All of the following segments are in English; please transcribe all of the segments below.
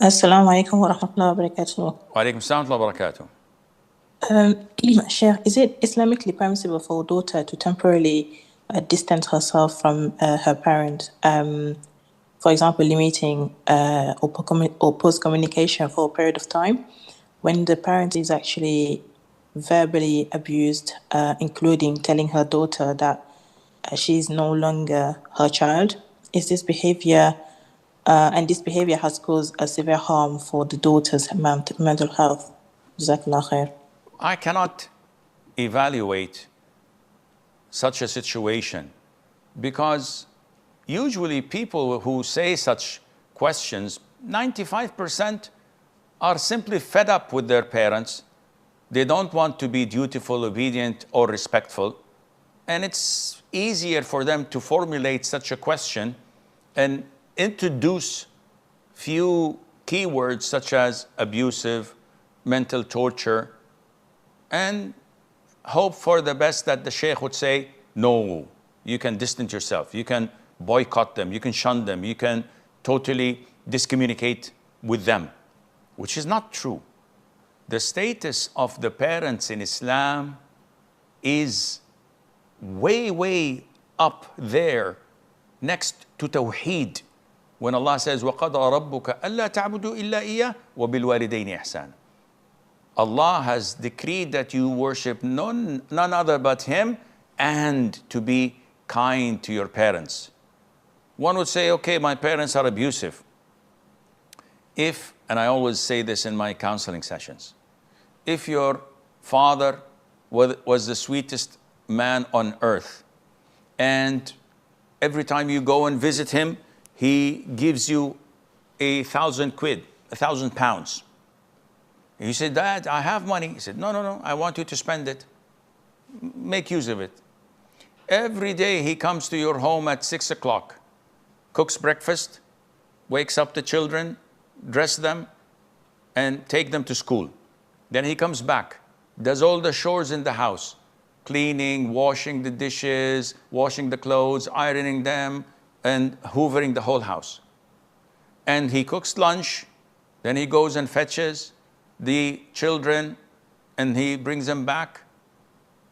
Assalamu alaikum wa rahmatullahi wa barakatuh. Wa alaikum salam wa barakatuh. Sheikh, is it Islamically permissible for a daughter to temporarily distance herself from her parent? For example, limiting or post communication for a period of time when the parent is actually verbally abused, including telling her daughter that she is no longer her child. Is this behavior and this behavior has caused a severe harm for the daughter's mental health? Jazakallah khair. I cannot evaluate such a situation because usually people who say such questions, 95% are simply fed up with their parents. They don't want to be dutiful, obedient, or respectful. And it's easier for them to formulate such a question and introduce few keywords such as abusive, mental torture, and hope for the best that the sheikh would say, no, you can distance yourself, you can boycott them, you can shun them, you can totally discommunicate with them, which is not true. The status of the parents in Islam is way up there next to Tawheed. When Allah says, وَقَضَى رَبُّكَ أَلَّا تَعْبُدُوا إِلَّا إِيَّهُ وَبِالْوَالِدَيْنِ إِحْسَانًا. Allah has decreed that you worship none other but Him and to be kind to your parents. One would say, okay, my parents are abusive. If, and I always say this in my counseling sessions, if your father was the sweetest man on earth and every time you go and visit him, he gives you 1,000 quid, 1,000 pounds. You say, Dad, I have money. He said, no, I want you to spend it. Make use of it. Every day he comes to your home at 6 o'clock, cooks breakfast, wakes up the children, dress them, and take them to school. Then he comes back, does all the chores in the house, cleaning, washing the dishes, washing the clothes, ironing them, and hoovering the whole house. And he cooks lunch, then he goes and fetches the children, and he brings them back,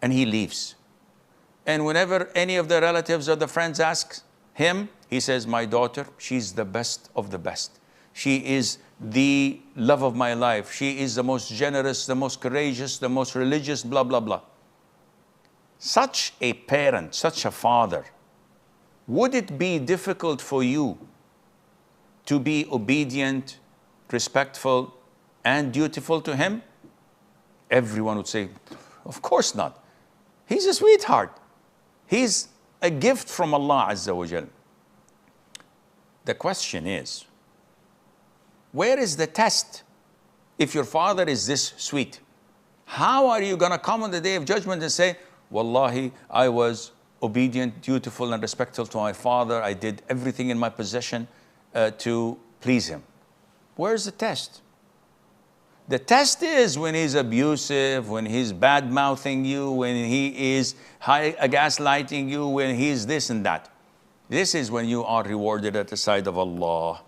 and he leaves. And whenever any of the relatives or the friends ask him, he says, my daughter, she's the best of the best. She is the love of my life. She is the most generous, the most courageous, the most religious, blah, blah, blah. Such a parent, such a father, would it be difficult for you to be obedient, respectful, and dutiful to him? Everyone would say, of course not. He's a sweetheart. He's a gift from Allah Azza wa Jal. The question is, where is the test? If your father is this sweet, how are you going to come on the day of judgment and say, Wallahi, I was obedient, dutiful, and respectful to my father. I did everything in my possession to please him. Where's the test? The test is when he's abusive, when he's bad-mouthing you, when he is gaslighting you, when he's this and that. This is when you are rewarded at the side of Allah.